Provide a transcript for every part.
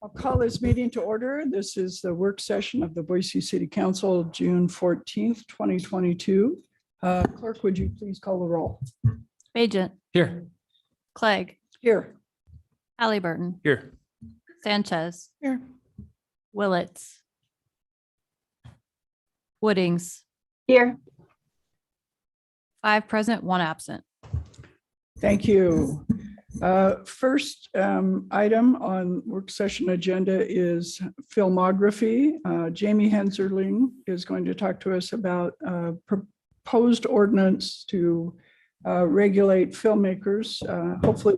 I'll call this meeting to order. This is the work session of the Boise City Council, June 14th, 2022. Clerk, would you please call the roll? Agent. Here. Clegg. Here. Halliburton. Here. Sanchez. Here. Willits. Woodings. Here. 5 present, 1 absent. Thank you. First item on work session agenda is filmography. Jamie Henserling is going to talk to us about proposed ordinance to regulate filmmakers. Hopefully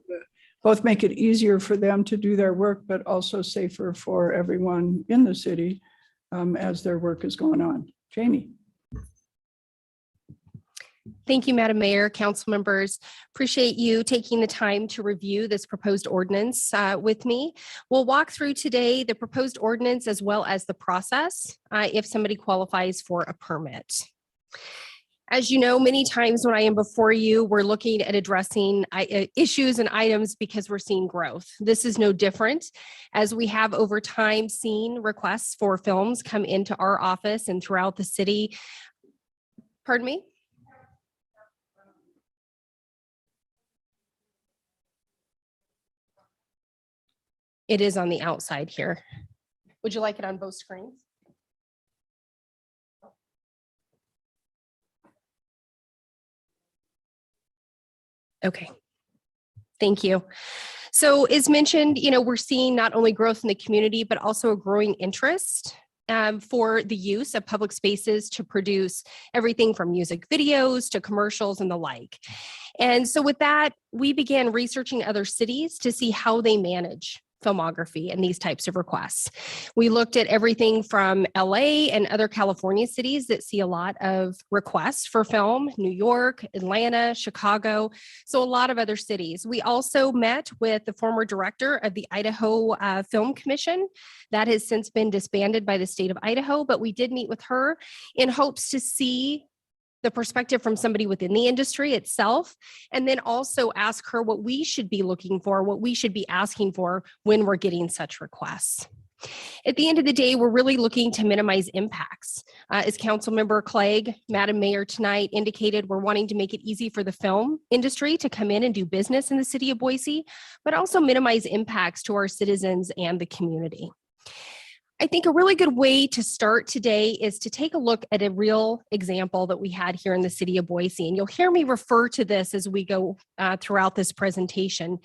both make it easier for them to do their work, but also safer for everyone in the city as their work is going on. Jamie. Thank you, Madam Mayor, council members. Appreciate you taking the time to review this proposed ordinance with me. We'll walk through today the proposed ordinance as well as the process if somebody qualifies for a permit. As you know, many times when I am before you, we're looking at addressing issues and items because we're seeing growth. This is no different, as we have over time seen requests for films come into our office and throughout the city. Pardon me? It is on the outside here. Would you like it on both screens? Okay, thank you. So as mentioned, we're seeing not only growth in the community, but also a growing interest for the use of public spaces to produce everything from music videos to commercials and the like. And so with that, we began researching other cities to see how they manage filmography and these types of requests. We looked at everything from LA and other California cities that see a lot of requests for film, New York, Atlanta, Chicago, so a lot of other cities. We also met with the former director of the Idaho Film Commission. That has since been disbanded by the state of Idaho, but we did meet with her in hopes to see the perspective from somebody within the industry itself, and then also ask her what we should be looking for, what we should be asking for when we're getting such requests. At the end of the day, we're really looking to minimize impacts. As Councilmember Clegg, Madam Mayor tonight indicated, we're wanting to make it easy for the film industry to come in and do business in the city of Boise, but also minimize impacts to our citizens and the community. I think a really good way to start today is to take a look at a real example that we had here in the city of Boise. And you'll hear me refer to this as we go throughout this presentation.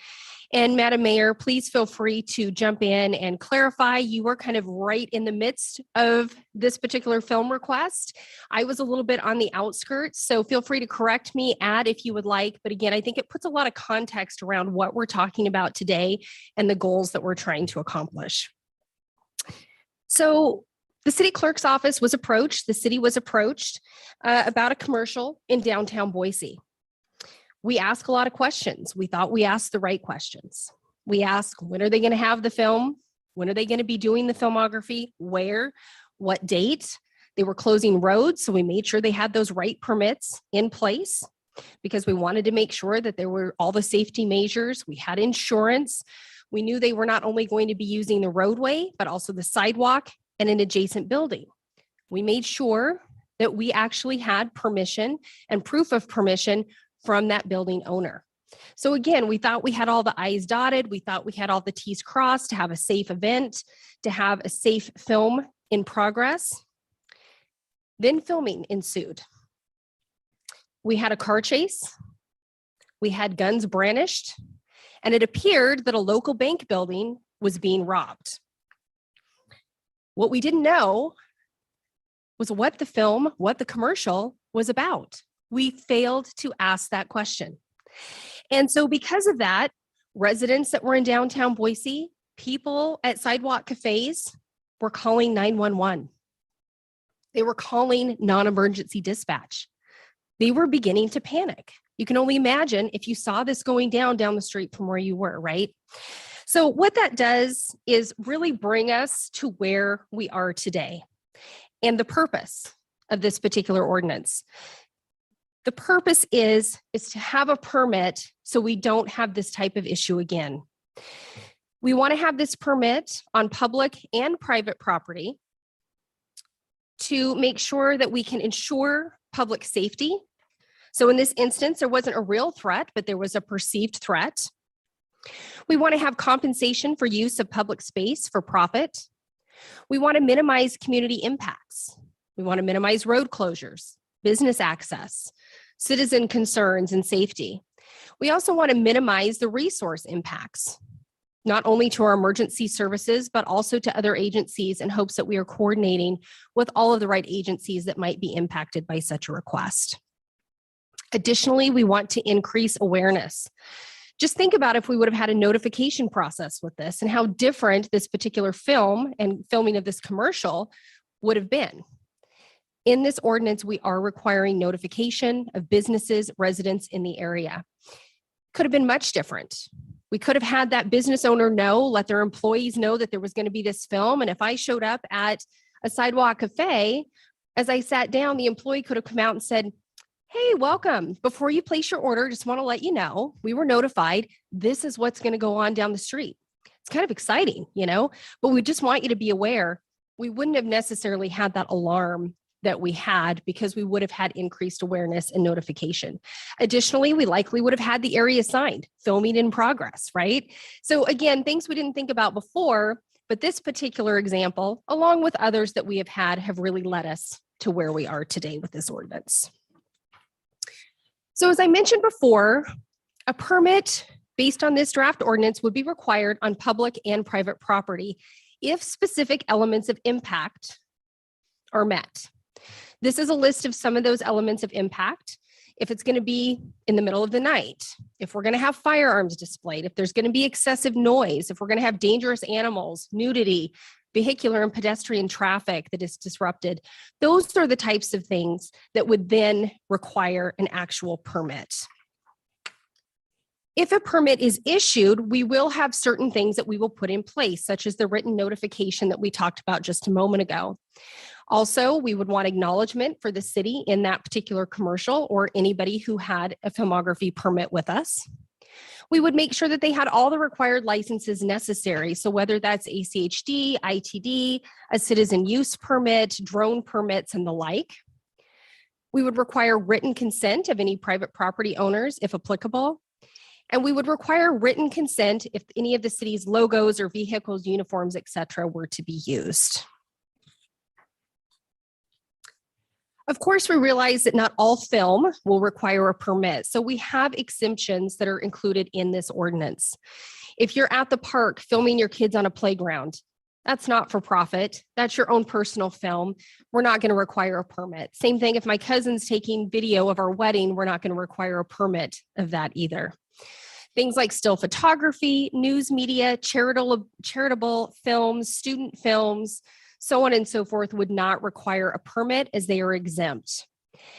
And Madam Mayor, please feel free to jump in and clarify. You were kind of right in the midst of this particular film request. I was a little bit on the outskirts, so feel free to correct me, add if you would like. But again, I think it puts a lot of context around what we're talking about today and the goals that we're trying to accomplish. So the city clerk's office was approached, the city was approached about a commercial in downtown Boise. We ask a lot of questions. We thought we asked the right questions. We asked, when are they going to have the film? When are they going to be doing the filmography? Where? What date? They were closing roads, so we made sure they had those right permits in place because we wanted to make sure that there were all the safety measures. We had insurance. We knew they were not only going to be using the roadway, but also the sidewalk and an adjacent building. We made sure that we actually had permission and proof of permission from that building owner. So again, we thought we had all the I's dotted. We thought we had all the T's crossed to have a safe event, to have a safe film in progress. Then filming ensued. We had a car chase. We had guns brandished. And it appeared that a local bank building was being robbed. What we didn't know was what the film, what the commercial was about. We failed to ask that question. And so because of that, residents that were in downtown Boise, people at sidewalk cafes were calling 911. They were calling non-emergency dispatch. They were beginning to panic. You can only imagine if you saw this going down the street from where you were, right? So what that does is really bring us to where we are today and the purpose of this particular ordinance. The purpose is to have a permit so we don't have this type of issue again. We want to have this permit on public and private property to make sure that we can ensure public safety. So in this instance, there wasn't a real threat, but there was a perceived threat. We want to have compensation for use of public space for profit. We want to minimize community impacts. We want to minimize road closures, business access, citizen concerns, and safety. We also want to minimize the resource impacts, not only to our emergency services, but also to other agencies, in hopes that we are coordinating with all of the right agencies that might be impacted by such a request. Additionally, we want to increase awareness. Just think about if we would have had a notification process with this and how different this particular film and filming of this commercial would have been. In this ordinance, we are requiring notification of businesses, residents in the area. Could have been much different. We could have had that business owner know, let their employees know that there was going to be this film. And if I showed up at a sidewalk cafe, as I sat down, the employee could have come out and said, "Hey, welcome. Before you place your order, just want to let you know, we were notified. This is what's going to go on down the street." It's kind of exciting, but we just want you to be aware. We wouldn't have necessarily had that alarm that we had because we would have had increased awareness and notification. Additionally, we likely would have had the area signed, filming in progress, right? So again, things we didn't think about before, but this particular example, along with others that we have had, have really led us to where we are today with this ordinance. So as I mentioned before, a permit based on this draft ordinance would be required on public and private property if specific elements of impact are met. This is a list of some of those elements of impact. If it's going to be in the middle of the night, if we're going to have firearms displayed, if there's going to be excessive noise, if we're going to have dangerous animals, nudity, vehicular and pedestrian traffic that is disrupted, those are the types of things that would then require an actual permit. If a permit is issued, we will have certain things that we will put in place, such as the written notification that we talked about just a moment ago. Also, we would want acknowledgement for the city in that particular commercial or anybody who had a filmography permit with us. We would make sure that they had all the required licenses necessary. So whether that's ACHD, ITD, a citizen use permit, drone permits, and the like. We would require written consent of any private property owners, if applicable. And we would require written consent if any of the city's logos or vehicles, uniforms, etc., were to be used. Of course, we realize that not all film will require a permit, so we have exemptions that are included in this ordinance. If you're at the park filming your kids on a playground, that's not for profit. That's your own personal film. We're not going to require a permit. Same thing if my cousin's taking video of our wedding, we're not going to require a permit of that either. Things like still photography, news media, charitable films, student films, so on and so forth would not require a permit as they are exempt.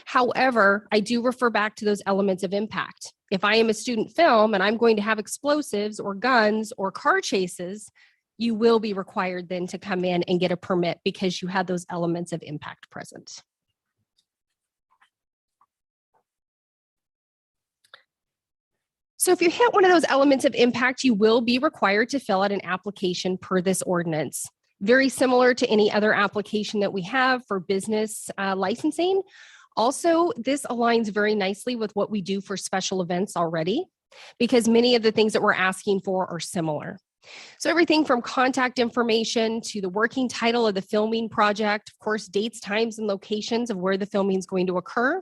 However, I do refer back to those elements of impact. If I am a student film and I'm going to have explosives or guns or car chases, you will be required then to come in and get a permit because you had those elements of impact present. So if you hit one of those elements of impact, you will be required to fill out an application per this ordinance. Very similar to any other application that we have for business licensing. Also, this aligns very nicely with what we do for special events already, because many of the things that we're asking for are similar. So everything from contact information to the working title of the filming project, of course, dates, times, and locations of where the filming is going to occur.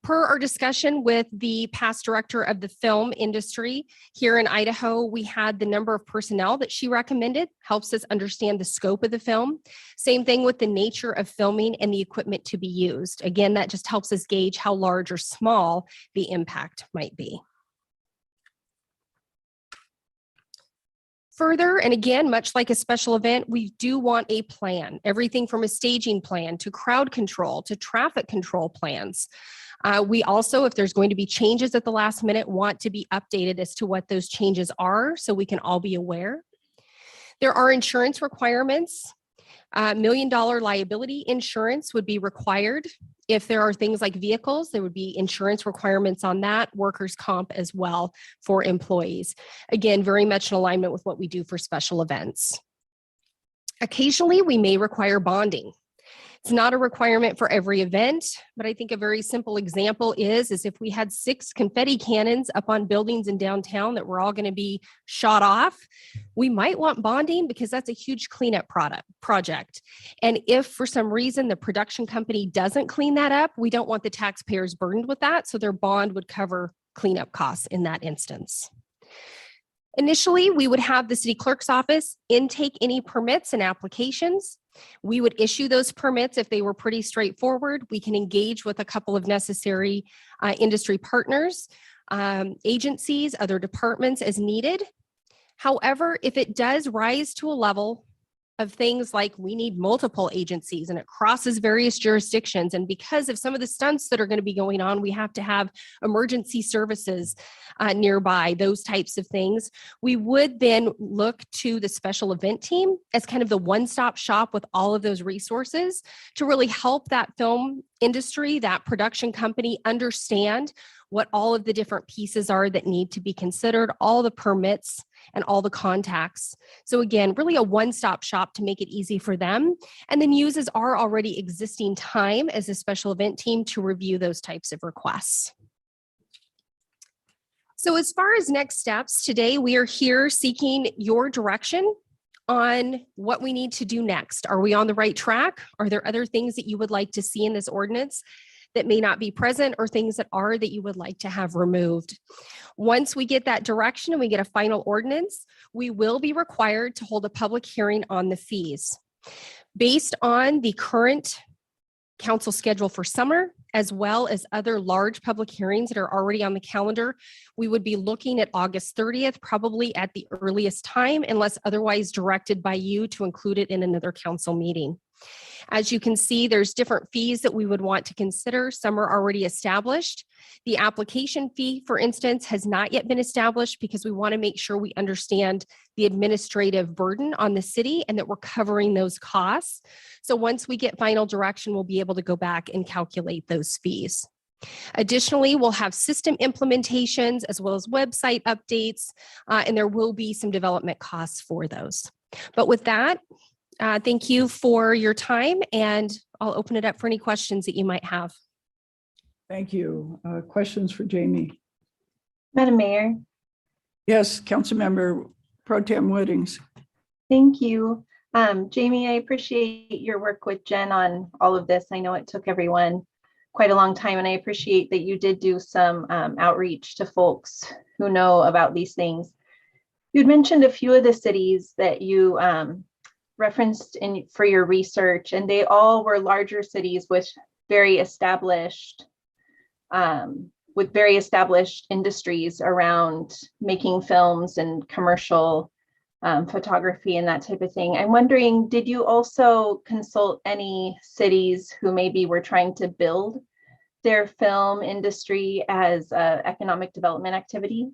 Per our discussion with the past director of the film industry here in Idaho, we had the number of personnel that she recommended, helps us understand the scope of the film. Same thing with the nature of filming and the equipment to be used. Again, that just helps us gauge how large or small the impact might be. Further, and again, much like a special event, we do want a plan, everything from a staging plan to crowd control to traffic control plans. We also, if there's going to be changes at the last minute, want to be updated as to what those changes are so we can all be aware. There are insurance requirements. $1 million liability insurance would be required. If there are things like vehicles, there would be insurance requirements on that, workers' comp as well for employees. Again, very much in alignment with what we do for special events. Occasionally, we may require bonding. It's not a requirement for every event, but I think a very simple example is if we had 6 confetti cannons up on buildings in downtown that were all going to be shot off, we might want bonding because that's a huge cleanup project. And if for some reason the production company doesn't clean that up, we don't want the taxpayers burdened with that. So their bond would cover cleanup costs in that instance. Initially, we would have the city clerk's office intake any permits and applications. We would issue those permits if they were pretty straightforward. We can engage with a couple of necessary industry partners, agencies, other departments as needed. However, if it does rise to a level of things like we need multiple agencies and it crosses various jurisdictions, and because of some of the stunts that are going to be going on, we have to have emergency services nearby, those types of things, we would then look to the special event team as kind of the one-stop shop with all of those resources to really help that film industry, that production company understand what all of the different pieces are that need to be considered, all the permits and all the contacts. So again, really a one-stop shop to make it easy for them, and then uses our already existing time as a special event team to review those types of requests. So as far as next steps, today we are here seeking your direction on what we need to do next. Are we on the right track? Are there other things that you would like to see in this ordinance that may not be present, or things that are that you would like to have removed? Once we get that direction and we get a final ordinance, we will be required to hold a public hearing on the fees. Based on the current council schedule for summer, as well as other large public hearings that are already on the calendar, we would be looking at August 30th, probably at the earliest time, unless otherwise directed by you to include it in another council meeting. As you can see, there's different fees that we would want to consider. Some are already established. The application fee, for instance, has not yet been established because we want to make sure we understand the administrative burden on the city and that we're covering those costs. So once we get final direction, we'll be able to go back and calculate those fees. Additionally, we'll have system implementations as well as website updates, and there will be some development costs for those. But with that, thank you for your time, and I'll open it up for any questions that you might have. Thank you. Questions for Jamie? Madam Mayor, Yes, Councilmember Pro Tem Whittings. thank you. Jamie, I appreciate your work with Jen on all of this. I know it took everyone quite a long time, and I appreciate that you did do some outreach to folks who know about these things. You'd mentioned a few of the cities that you referenced for your research, and they all were larger cities with very established industries around making films and commercial photography and that type of thing. I'm wondering, did you also consult any cities who maybe were trying to build their film industry as an economic development activity?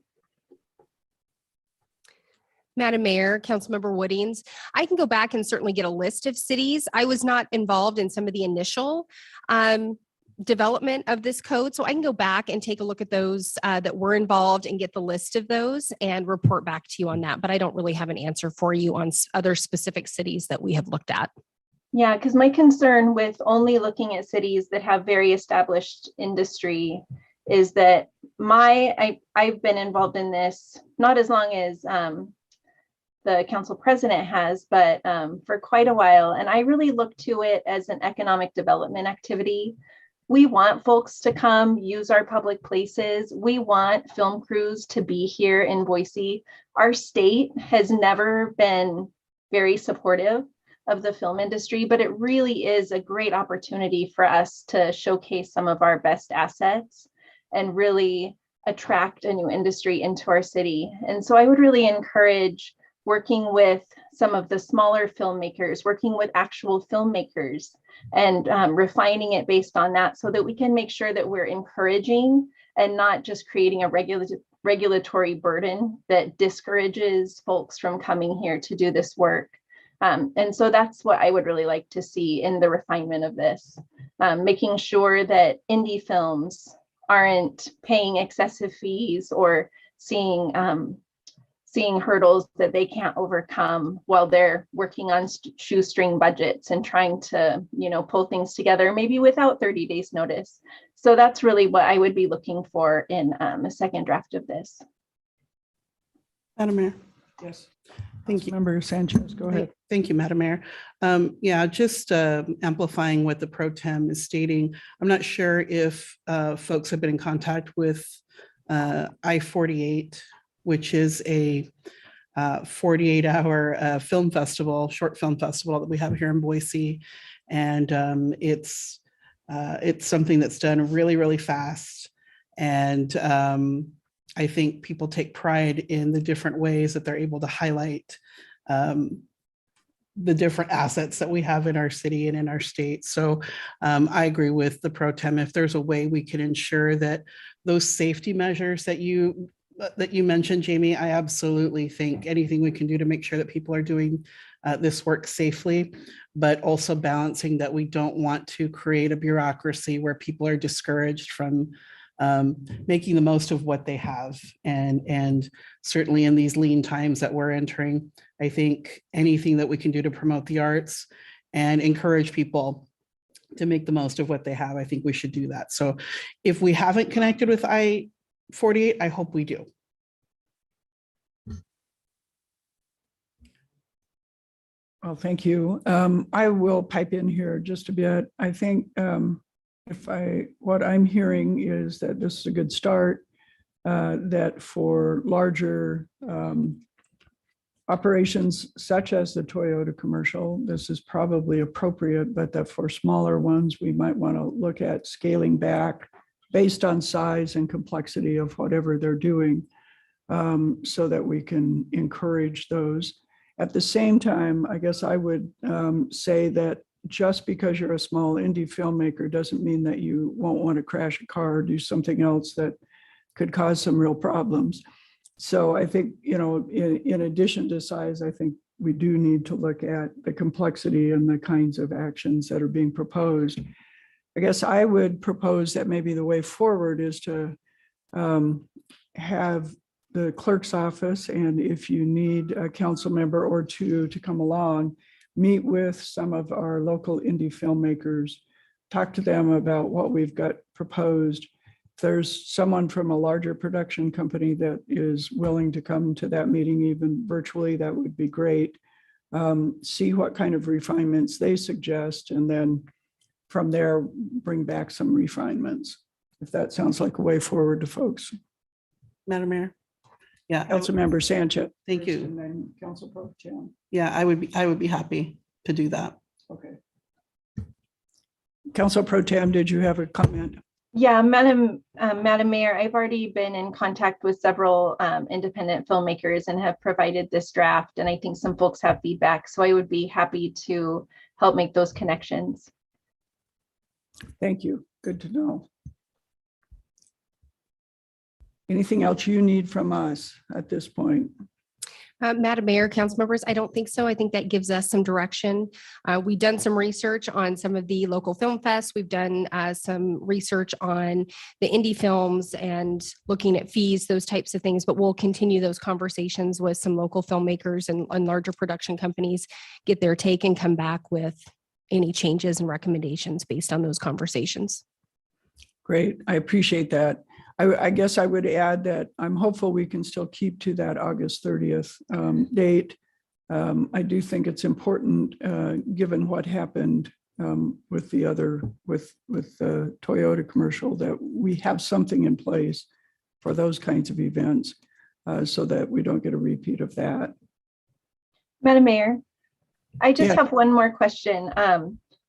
Madam Mayor, Councilmember Woodings, I can go back and certainly get a list of cities. I was not involved in some of the initial development of this code, so I can go back and take a look at those that were involved and get the list of those and report back to you on that. But I don't really have an answer for you on other specific cities that we have looked at. Yeah, because my concern with only looking at cities that have very established industry is that I've been involved in this not as long as the council president has, but for quite a while. And I really look to it as an economic development activity. We want folks to come use our public places. We want film crews to be here in Boise. Our state has never been very supportive of the film industry, but it really is a great opportunity for us to showcase some of our best assets and really attract a new industry into our city. And so I would really encourage working with some of the smaller filmmakers, working with actual filmmakers, and refining it based on that so that we can make sure that we're encouraging and not just creating a regulatory burden that discourages folks from coming here to do this work. And so that's what I would really like to see in the refinement of this, making sure that indie films aren't paying excessive fees or seeing hurdles that they can't overcome while they're working on shoestring budgets and trying to, pull things together, maybe without 30 days notice. So that's really what I would be looking for in a second draft of this. Madam Mayor. Yes. Thank you. Member Sanchez, go ahead. Thank you, Madam Mayor. Yeah, just amplifying what the pro tem is stating. I'm not sure if folks have been in contact with I-48, which is a 48-hour film festival, short film festival that we have here in Boise. And it's something that's done really, really fast. And I think people take pride in the different ways that they're able to highlight the different assets that we have in our city and in our state. So I agree with the pro tem. If there's a way we can ensure that those safety measures that you mentioned, Jamie, I absolutely think anything we can do to make sure that people are doing this work safely, but also balancing that we don't want to create a bureaucracy where people are discouraged from making the most of what they have. And certainly in these lean times that we're entering, I think anything that we can do to promote the arts and encourage people to make the most of what they have, I think we should do that. So if we haven't connected with I-48, I hope we do. Well, thank you. I will pipe in here just a bit. I think what I'm hearing is that this is a good start, that for larger operations such as the Toyota commercial, this is probably appropriate, but that for smaller ones, we might want to look at scaling back based on size and complexity of whatever they're doing, so that we can encourage those. At the same time, I guess I would say that just because you're a small indie filmmaker doesn't mean that you won't want to crash a car or do something else that could cause some real problems. So I think, in addition to size, I think we do need to look at the complexity and the kinds of actions that are being proposed. I guess I would propose that maybe the way forward is to have the clerk's office, and if you need a council member or two to come along, meet with some of our local indie filmmakers, talk to them about what we've got proposed. If there's someone from a larger production company that is willing to come to that meeting, even virtually, that would be great. See what kind of refinements they suggest, and then from there, bring back some refinements, if that sounds like a way forward to folks. Madam Mayor. Yeah. Councilmember Sanchez. Thank you. And then Council Pro Tem. Yeah, I would be happy to do that. Okay. Council Pro Tem, did you have a comment? Yeah, Madam Mayor, I've already been in contact with several independent filmmakers and have provided this draft, and I think some folks have feedback, so I would be happy to help make those connections. Thank you. Good to know. Anything else you need from us at this point? Madam Mayor, council members, I don't think so. I think that gives us some direction. We've done some research on some of the local film fests. We've done some research on the indie films and looking at fees, those types of things, but we'll continue those conversations with some local filmmakers and larger production companies, get their take and come back with any changes and recommendations based on those conversations. Great. I appreciate that. I guess I would add that I'm hopeful we can still keep to that August 30th date. I do think it's important, given what happened with the Toyota commercial, that we have something in place for those kinds of events, so that we don't get a repeat of that. Madam Mayor, I just Yeah. have one more question.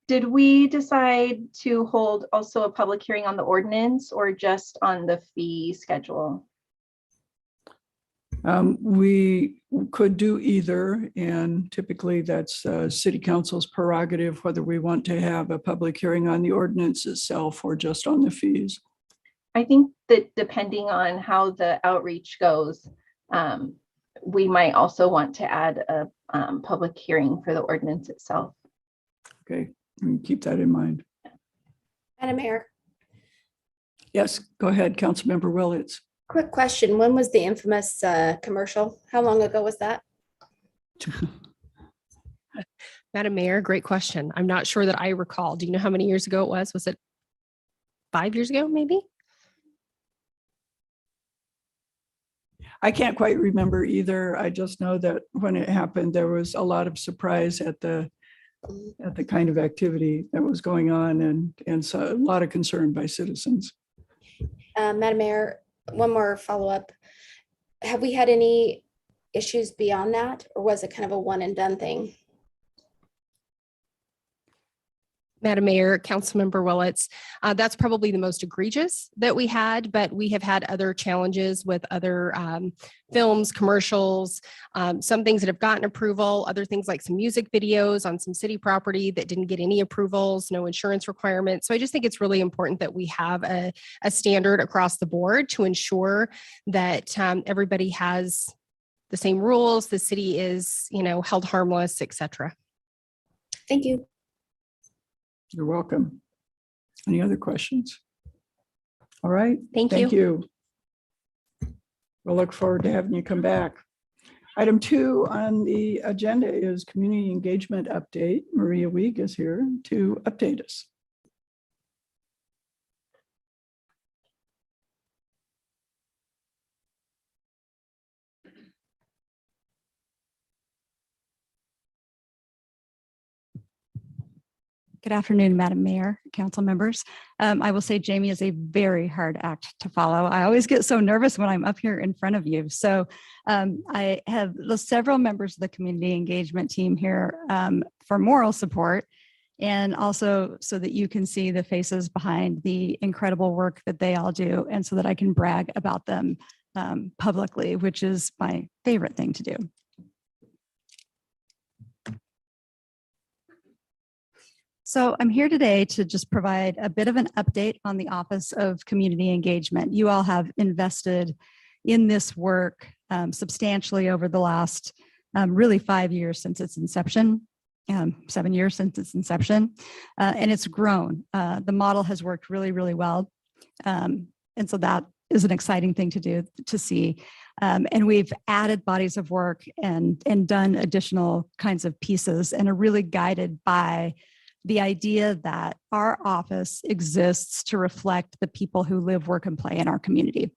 Did we decide to hold also a public hearing on the ordinance or just on the fee schedule? We could do either, and typically that's City Council's prerogative, whether we want to have a public hearing on the ordinance itself or just on the fees. I think that depending on how the outreach goes, we might also want to add a public hearing for the ordinance itself. Okay, keep that in mind. Madam Mayor, Yes, go ahead, Councilmember Willetts. quick question. When was the infamous commercial? How long ago was that? Madam Mayor, great question. I'm not sure that I recall. Do you know how many years ago it was? Was it 5 years ago, maybe? I can't quite remember either. I just know that when it happened, there was a lot of surprise at the kind of activity that was going on, and so a lot of concern by citizens. Madam Mayor, one more follow-up. Have we had any issues beyond that, or was it kind of a one and done thing? Madam Mayor, Councilmember Willetts, that's probably the most egregious that we had, but we have had other challenges with other films, commercials, some things that have gotten approval, other things like some music videos on some city property that didn't get any approvals, no insurance requirements. So I just think it's really important that we have a standard across the board to ensure that everybody has the same rules, the city is, held harmless, et cetera. Thank you. You're welcome. Any other questions? All right. Thank Thank you. We'll look forward to having you come back. Item 2 on the agenda is community engagement update. Maria Wieg is here to update us. Good afternoon, Madam Mayor, council members. I will say Jamie is a very hard act to follow. I always get so nervous when I'm up here in front of you. So I have several members of the community engagement team here for moral support, and also so that you can see the faces behind the incredible work that they all do, and so that I can brag about them publicly, which is my favorite thing to do. So I'm here today to just provide a bit of an update on the Office of Community Engagement. You all have invested in this work substantially over the last really 5 years since its inception, 7 years since its inception, and it's grown. The model has worked really, really well. And so that is an exciting thing to see. And we've added bodies of work and done additional kinds of pieces, and are really guided by the idea that our office exists to reflect the people who live, work, and play in our community,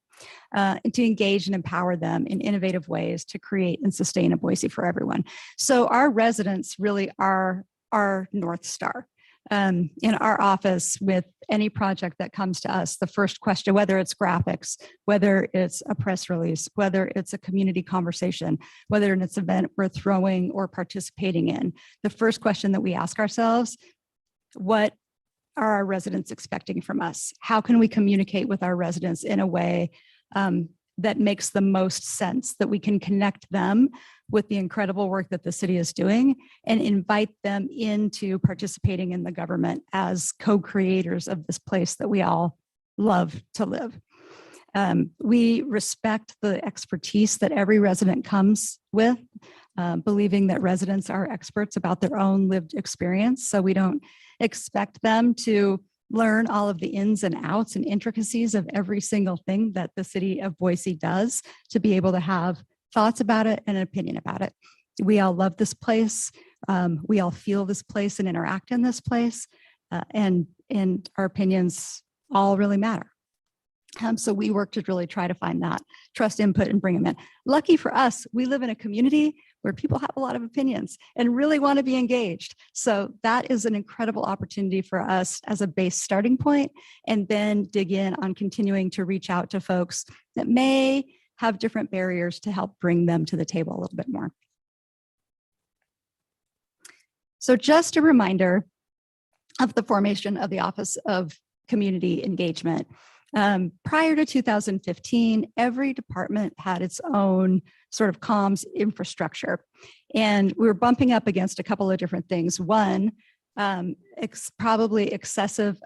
and to engage and empower them in innovative ways to create and sustain a Boise for everyone. So our residents really are our North Star. In our office, with any project that comes to us, the first question, whether it's graphics, whether it's a press release, whether it's a community conversation, whether it's an event we're throwing or participating in, the first question that we ask ourselves: what are our residents expecting from us? How can we communicate with our residents in a way that makes the most sense, that we can connect them with the incredible work that the city is doing and invite them into participating in the government as co-creators of this place that we all love to live? We respect the expertise that every resident comes with, believing that residents are experts about their own lived experience. So we don't expect them to learn all of the ins and outs and intricacies of every single thing that the city of Boise does to be able to have thoughts about it and an opinion about it. We all love this place. We all feel this place and interact in this place. And our opinions all really matter. So we work to really try to find that trust input and bring them in. Lucky for us, we live in a community where people have a lot of opinions and really want to be engaged. So that is an incredible opportunity for us as a base starting point, and then dig in on continuing to reach out to folks that may have different barriers to help bring them to the table a little bit more. So just a reminder of the formation of the Office of Community Engagement. Prior to 2015, every department had its own sort of comms infrastructure. And we were bumping up against a couple of different things. One, probably excessive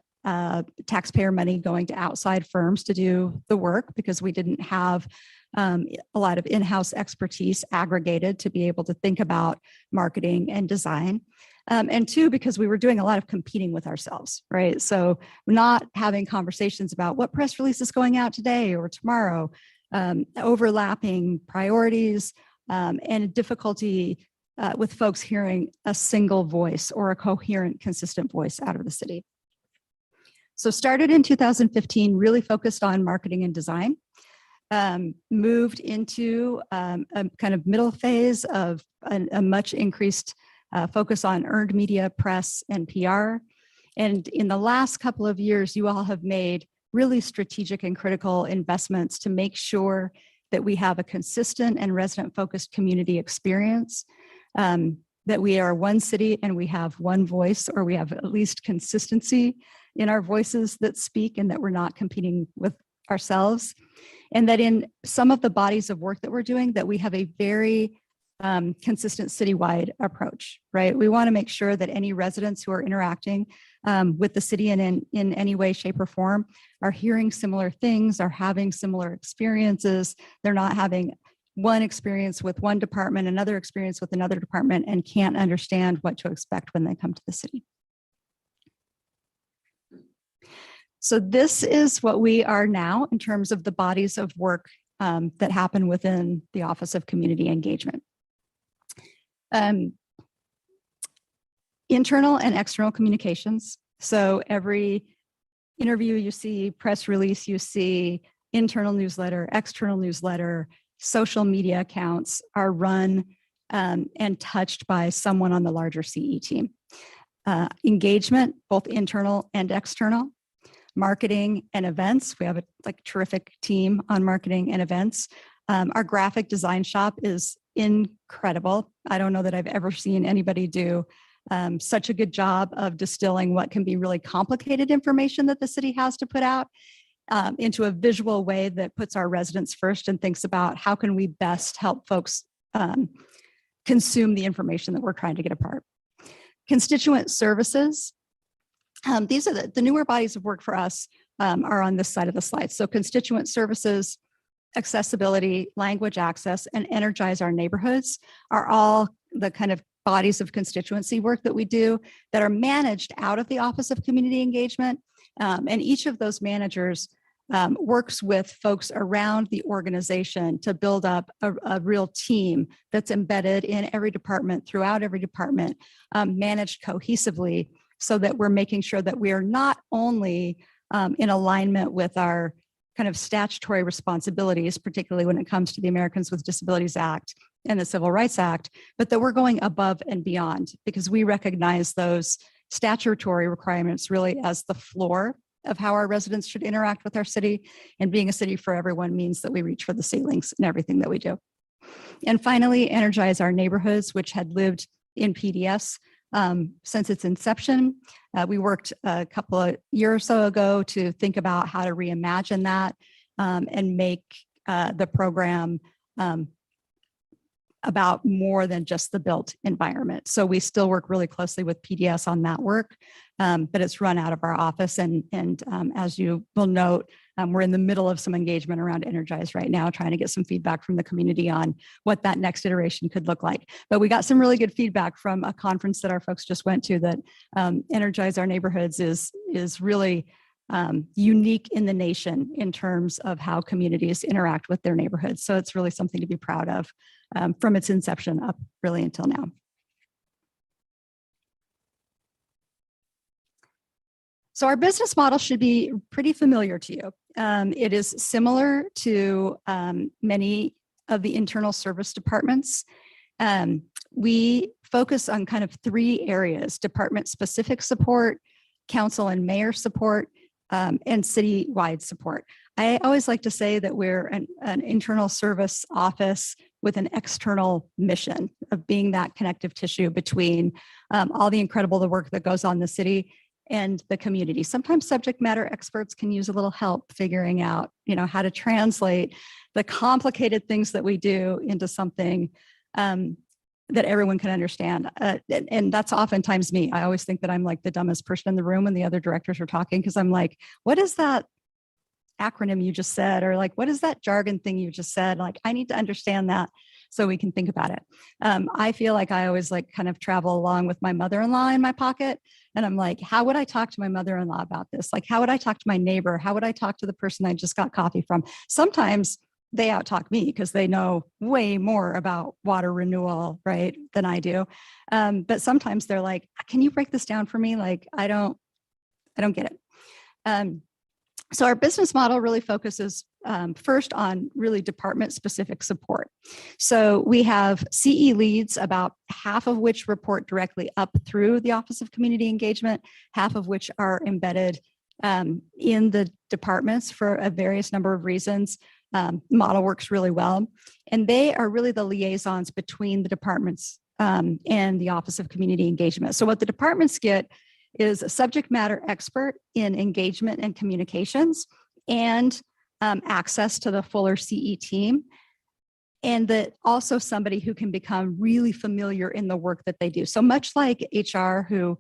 taxpayer money going to outside firms to do the work, because we didn't have a lot of in-house expertise aggregated to be able to think about marketing and design. And two, because we were doing a lot of competing with ourselves, right? So not having conversations about what press release is going out today or tomorrow, overlapping priorities, and difficulty with folks hearing a single voice or a coherent, consistent voice out of the city. So started in 2015, really focused on marketing and design. Moved into a kind of middle phase of a much increased focus on earned media, press, and PR. And in the last couple of years, you all have made really strategic and critical investments to make sure that we have a consistent and resident-focused community experience, that we are one city and we have one voice, or we have at least consistency in our voices that speak, and that we're not competing with ourselves. And that in some of the bodies of work that we're doing, that we have a very consistent citywide approach, right? We want to make sure that any residents who are interacting with the city in any way, shape, or form are hearing similar things, are having similar experiences. They're not having one experience with one department, another experience with another department, and can't understand what to expect when they come to the city. So this is what we are now in terms of the bodies of work that happen within the Office of Community Engagement. Internal and external communications. So every interview you see, press release you see, internal newsletter, external newsletter, social media accounts are run and touched by someone on the larger CE team. Engagement, both internal and external. Marketing and events. We have a terrific team on marketing and events. Our graphic design shop is incredible. I don't know that I've ever seen anybody do such a good job of distilling what can be really complicated information that the city has to put out into a visual way that puts our residents first and thinks about how can we best help folks consume the information that we're trying to get apart. Constituent services. These are the newer bodies of work for us are on this side of the slide. So constituent services, accessibility, language access, and energize our neighborhoods are all the kind of bodies of constituency work that we do that are managed out of the Office of Community Engagement. And each of those managers works with folks around the organization to build up a real team that's embedded in every department, throughout every department, managed cohesively, so that we're making sure that we are not only in alignment with our kind of statutory responsibilities, particularly when it comes to the Americans with Disabilities Act and the Civil Rights Act, but that we're going above and beyond, because we recognize those statutory requirements really as the floor of how our residents should interact with our city. And being a city for everyone means that we reach for the ceilings in everything that we do. And finally, energize our neighborhoods, which had lived in PDS since its inception. We worked a couple of years or so ago to think about how to reimagine that and make the program about more than just the built environment. So we still work really closely with PDS on that work, but it's run out of our office. And as you will note, we're in the middle of some engagement around Energize right now, trying to get some feedback from the community on what that next iteration could look like. But we got some really good feedback from a conference that our folks just went to, that Energize Our Neighborhoods is really unique in the nation in terms of how communities interact with their neighborhoods. So it's really something to be proud of from its inception up really until now. So our business model should be pretty familiar to you. It is similar to many of the internal service departments. We focus on kind of three areas: department-specific support, council and mayor support, and citywide support. I always like to say that we're an internal service office with an external mission of being that connective tissue between all the incredible work that goes on in the city and the community. Sometimes subject matter experts can use a little help figuring out, how to translate the complicated things that we do into something that everyone can understand. And that's oftentimes me. I always think that I'm like the dumbest person in the room when the other directors are talking, because I'm like, what is that acronym you just said, or like, what is that jargon thing you just said? Like, I need to understand that so we can think about it. I feel like I always like kind of travel along with my mother-in-law in my pocket. And I'm like, how would I talk to my mother-in-law about this? Like, how would I talk to my neighbor? How would I talk to the person I just got coffee from? Sometimes they out-talk me because they know way more about water renewal, right, than I do. But sometimes they're like, can you break this down for me? Like, I don't get it. So our business model really focuses first on really department-specific support. So we have CE leads, about half of which report directly up through the Office of Community Engagement, half of which are embedded in the departments for a various number of reasons. Model works really well. And they are really the liaisons between the departments and the Office of Community Engagement. So what the departments get is a subject matter expert in engagement and communications, and access to the fuller CE team, and that also somebody who can become really familiar in the work that they do. So much like HR, who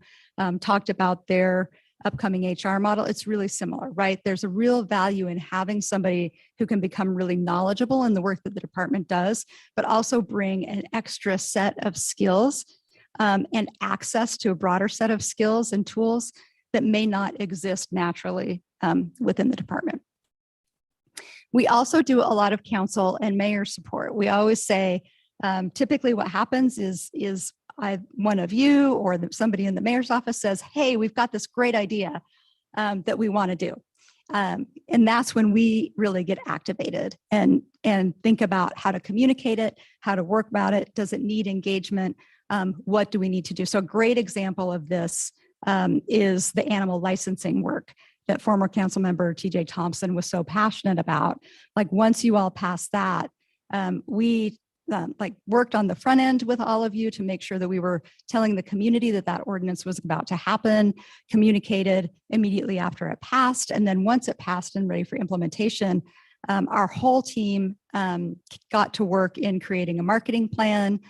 talked about their upcoming HR model, it's really similar, right? There's a real value in having somebody who can become really knowledgeable in the work that the department does, but also bring an extra set of skills and access to a broader set of skills and tools that may not exist naturally within the department. We also do a lot of council and mayor support. We always say, typically what happens is one of you or somebody in the mayor's office says, hey, we've got this great idea that we want to do. And that's when we really get activated and think about how to communicate it, how to work about it. Does it need engagement? What do we need to do? So a great example of this is the animal licensing work that former council member TJ Thompson was so passionate about. Like, once you all passed that, we worked on the front end with all of you to make sure that we were telling the community that that ordinance was about to happen, communicated immediately after it passed. And then once it passed and ready for implementation, our whole team got to work in creating a marketing plan,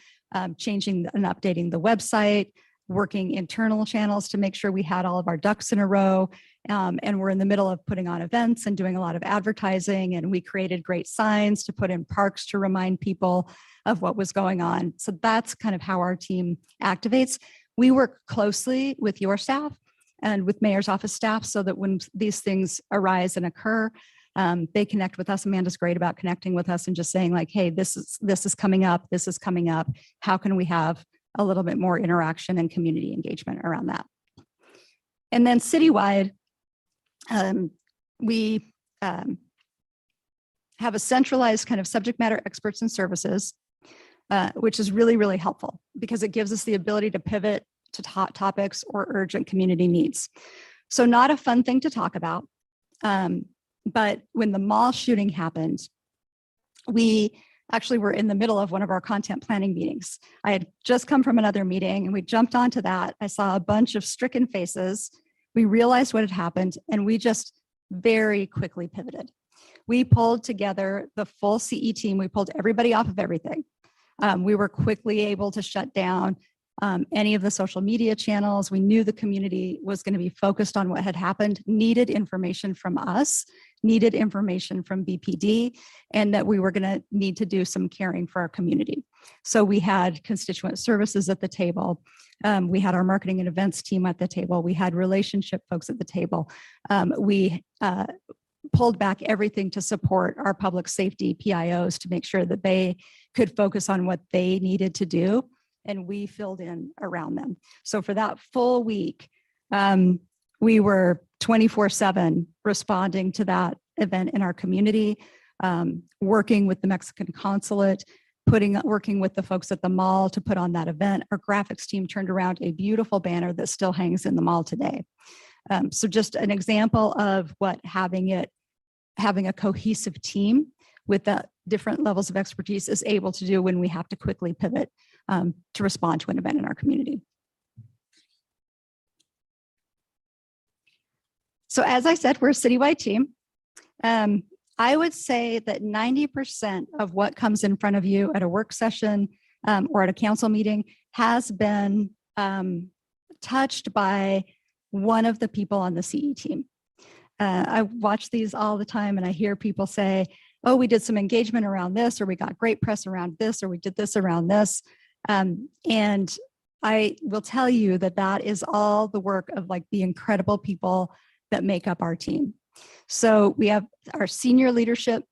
changing and updating the website, working internal channels to make sure we had all of our ducks in a row. And we're in the middle of putting on events and doing a lot of advertising. And we created great signs to put in parks to remind people of what was going on. So that's kind of how our team activates. We work closely with your staff and with mayor's office staff so that when these things arise and occur, they connect with us. Amanda's great about connecting with us and just saying like, hey, this is coming up. This is coming up. How can we have a little bit more interaction and community engagement around that? And then citywide, we have a centralized kind of subject matter experts and services, which is really, really helpful because it gives us the ability to pivot to topics or urgent community needs. So not a fun thing to talk about, but when the mall shooting happened, we actually were in the middle of one of our content planning meetings. I had just come from another meeting and we jumped onto that. I saw a bunch of stricken faces. We realized what had happened and we just very quickly pivoted. We pulled together the full CE team. We pulled everybody off of everything. We were quickly able to shut down any of the social media channels. We knew the community was going to be focused on what had happened, needed information from us, needed information from BPD, and that we were going to need to do some caring for our community. So we had Constituent Services at the table. We had our marketing and events team at the table. We had relationship folks at the table. We pulled back everything to support our public safety PIOs to make sure that they could focus on what they needed to do. And we filled in around them. So for that full week, we were 24/7 responding to that event in our community, working with the Mexican consulate, working with the folks at the mall to put on that event. Our graphics team turned around a beautiful banner that still hangs in the mall today. So just an example of what having a cohesive team with the different levels of expertise is able to do when we have to quickly pivot to respond to an event in our community. So as I said, we're a citywide team. I would say that 90% of what comes in front of you at a work session or at a council meeting has been touched by one of the people on the CE team. I watch these all the time and I hear people say, oh, we did some engagement around this, or we got great press around this, or we did this around this. And I will tell you that that is all the work of like the incredible people that make up our team. So we have our senior leadership,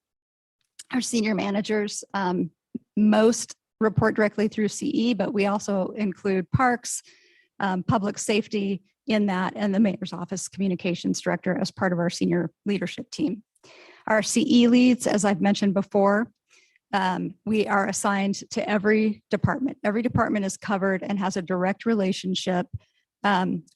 our senior managers, most report directly through CE, but we also include parks, public safety in that, and the mayor's office communications director as part of our senior leadership team. Our CE leads, as I've mentioned before, we are assigned to every department. Every department is covered and has a direct relationship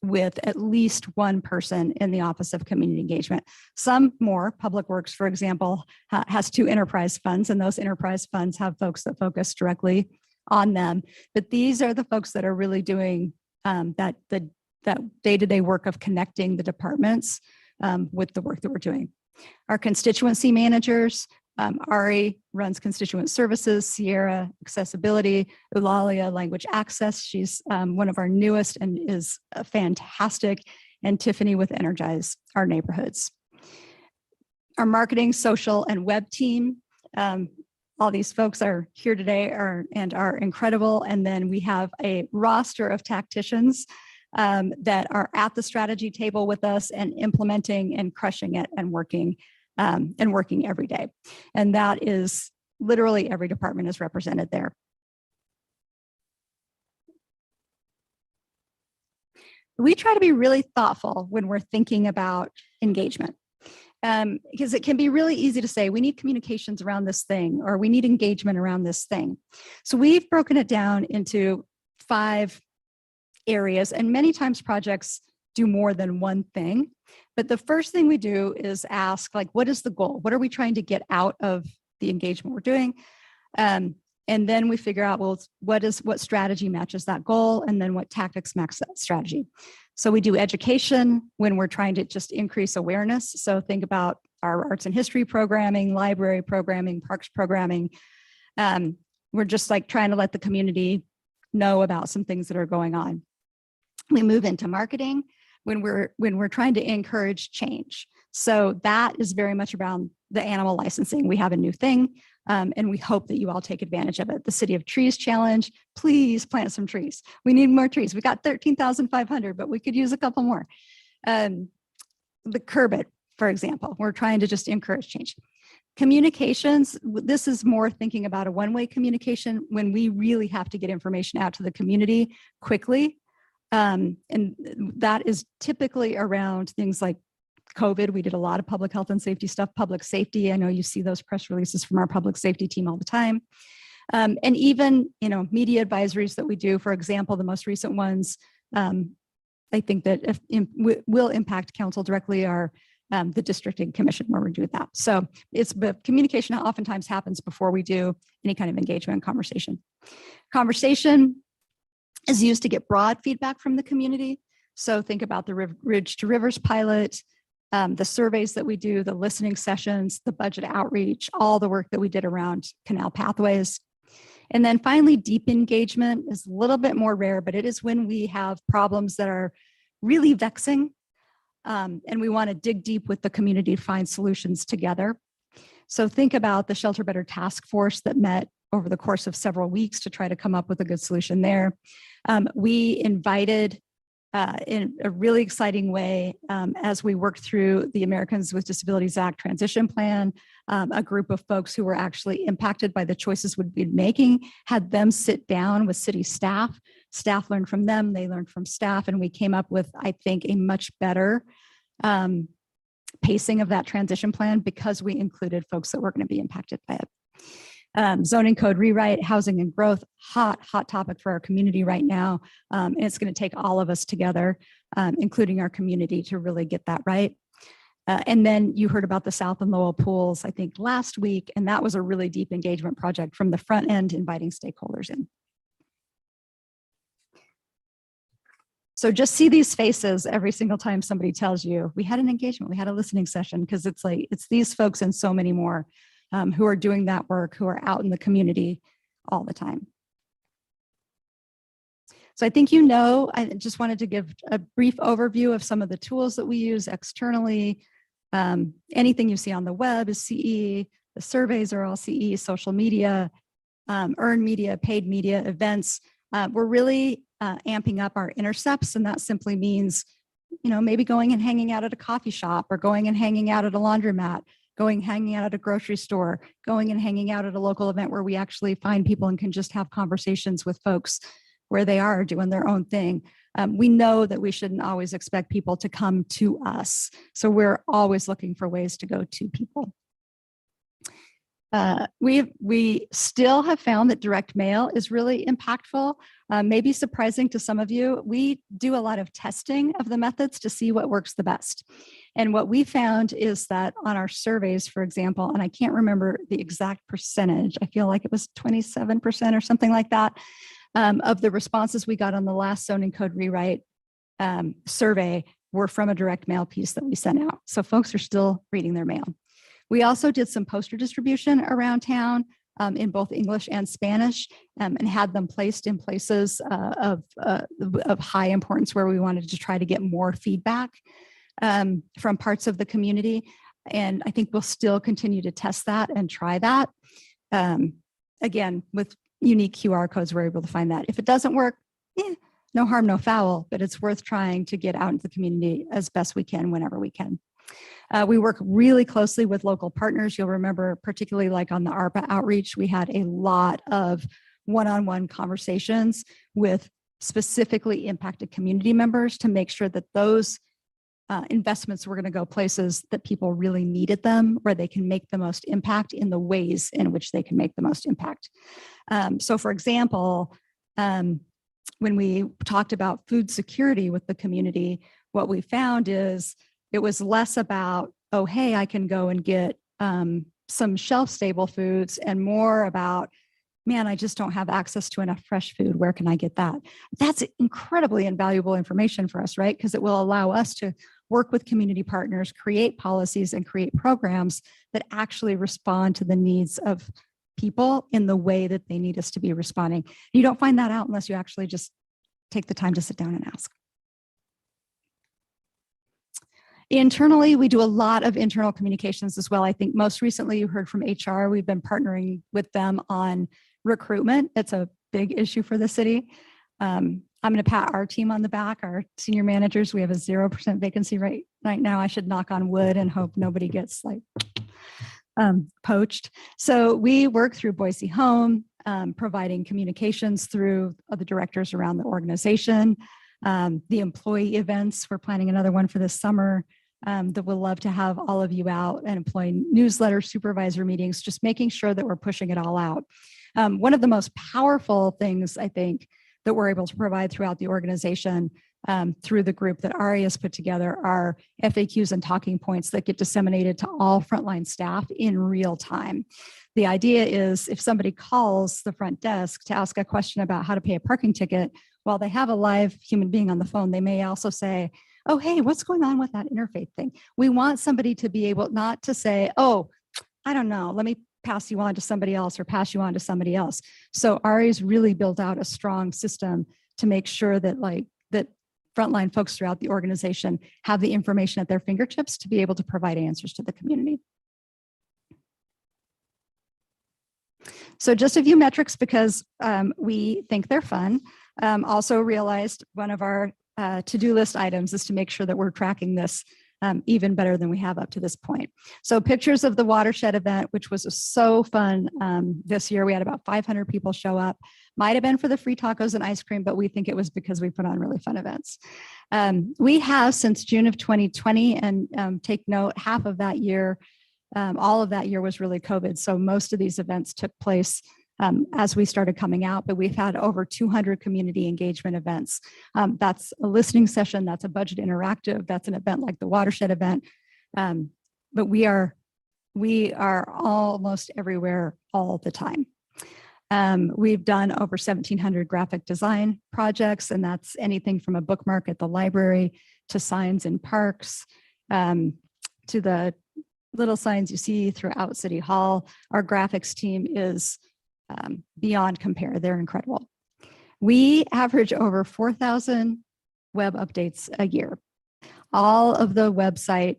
with at least one person in the Office of Community Engagement. Some more, Public Works, for example, has 2 enterprise funds, and those enterprise funds have folks that focus directly on them. But these are the folks that are really doing that day-to-day work of connecting the departments with the work that we're doing. Our constituency managers, Ari runs Constituent Services, Sierra Accessibility, Eulalia Language Access. She's one of our newest and is fantastic. And Tiffany with Energize Our Neighborhoods. Our marketing, social, and web team. All these folks are here today and are incredible. And then we have a roster of tacticians that are at the strategy table with us and implementing and crushing it and working every day. And that is literally every department is represented there. We try to be really thoughtful when we're thinking about engagement. Because it can be really easy to say, we need communications around this thing, or we need engagement around this thing. So we've broken it down into 5 areas, and many times projects do more than one thing. But the first thing we do is ask, like, what is the goal? What are we trying to get out of the engagement we're doing? And then we figure out, well, what strategy matches that goal, and then what tactics match that strategy. So we do education when we're trying to just increase awareness. So think about our arts and history programming, library programming, parks programming. We're just like trying to let the community know about some things that are going on. We move into marketing when we're trying to encourage change. So that is very much around the animal licensing. We have a new thing, and we hope that you all take advantage of it. The City of Trees Challenge, please plant some trees. We need more trees. We got 13,500, but we could use a couple more. The Curb It, for example, we're trying to just encourage change. Communications, this is more thinking about a one-way communication when we really have to get information out to the community quickly. And that is typically around things like COVID. We did a lot of public health and safety stuff, public safety. I know you see those press releases from our public safety team all the time. And even, media advisories that we do, for example, the most recent ones, I think that will impact council directly are the districting commission where we're doing that. So but communication oftentimes happens before we do any kind of engagement and conversation. Conversation is used to get broad feedback from the community. So think about the Ridge to Rivers pilot, the surveys that we do, the listening sessions, the budget outreach, all the work that we did around canal pathways. And then finally, deep engagement is a little bit more rare, but it is when we have problems that are really vexing, and we want to dig deep with the community to find solutions together. So think about the Shelter Better Task Force that met over the course of several weeks to try to come up with a good solution there. We invited in a really exciting way, as we worked through the Americans with Disabilities Act transition plan, a group of folks who were actually impacted by the choices we'd been making, had them sit down with city staff. Staff learned from them, they learned from staff, and we came up with, I think, a much better pacing of that transition plan because we included folks that were going to be impacted by it. Zoning code rewrite, housing and growth, hot topic for our community right now. And it's going to take all of us together, including our community, to really get that right. And then you heard about the South and Lowell pools, I think last week, and that was a really deep engagement project from the front end, inviting stakeholders in. So just see these faces every single time somebody tells you, we had an engagement, we had a listening session, because it's these folks and so many more who are doing that work, who are out in the community all the time. So I think I just wanted to give a brief overview of some of the tools that we use externally, Anything you see on the web is CE. The surveys are all CE, social media, earned media, paid media, events. We're really amping up our intercepts, and that simply means, maybe going and hanging out at a coffee shop, or going and hanging out at a laundromat, hanging out at a grocery store, going and hanging out at a local event where we actually find people and can just have conversations with folks where they are doing their own thing. We know that we shouldn't always expect people to come to us. So we're always looking for ways to go to people. We still have found that direct mail is really impactful. Maybe surprising to some of you. We do a lot of testing of the methods to see what works the best. And what we found is that on our surveys, for example, and I can't remember the exact percentage, I feel like it was 27% or something like that, of the responses we got on the last zoning code rewrite survey were from a direct mail piece that we sent out. So folks are still reading their mail. We also did some poster distribution around town in both English and Spanish, and had them placed in places of high importance where we wanted to try to get more feedback from parts of the community. And I think we'll still continue to test that and try that. Again, with unique QR codes, we're able to find that. If it doesn't work, no harm, no foul, but it's worth trying to get out into the community as best we can whenever we can. We work really closely with local partners. You'll remember, particularly like on the ARPA outreach, we had a lot of one-on-one conversations with specifically impacted community members to make sure that those investments were going to go places that people really needed them, where they can make the most impact in the ways in which they can make the most impact. So for example, when we talked about food security with the community, what we found is it was less about, oh, hey, I can go and get some shelf-stable foods, and more about, man, I just don't have access to enough fresh food. Where can I get that? That's incredibly invaluable information for us, right? Because it will allow us to work with community partners, create policies, and create programs that actually respond to the needs of people in the way that they need us to be responding. You don't find that out unless you actually just take the time to sit down and ask. Internally, we do a lot of internal communications as well. I think most recently you heard from HR. We've been partnering with them on recruitment. It's a big issue for the city. I'm going to pat our team on the back, our senior managers. We have a 0% vacancy rate right now. I should knock on wood and hope nobody gets poached. So we work through Boise Home, providing communications through the directors around the organization. The employee events, we're planning another one for this summer that we'll love to have all of you out, and employee newsletters, supervisor meetings, just making sure that we're pushing it all out. One of the most powerful things I think that we're able to provide throughout the organization through the group that Ari has put together are FAQs and talking points that get disseminated to all frontline staff in real time. The idea is if somebody calls the front desk to ask a question about how to pay a parking ticket, while they have a live human being on the phone, they may also say, oh, hey, what's going on with that interfaith thing? We want somebody to be able not to say, oh, I don't know, let me pass you on to somebody else or pass you on to somebody else. So Ari's really built out a strong system to make sure that that frontline folks throughout the organization have the information at their fingertips to be able to provide answers to the community. So just a few metrics because we think they're fun. Also realized one of our to-do list items is to make sure that we're tracking this even better than we have up to this point. So pictures of the watershed event, which was so fun this year. We had about 500 people show up. Might have been for the free tacos and ice cream, but we think it was because we put on really fun events. We have since June of 2020, and take note, half of that year, all of that year was really COVID. So most of these events took place as we started coming out, but we've had over 200 community engagement events. That's a listening session, that's a budget interactive, that's an event like the watershed event. But we are almost everywhere all the time. We've done over 1,700 graphic design projects, and that's anything from a bookmark at the library to signs in parks, to the little signs you see throughout City Hall. Our graphics team is beyond compare. They're incredible. We average over 4,000 web updates a year. All of the website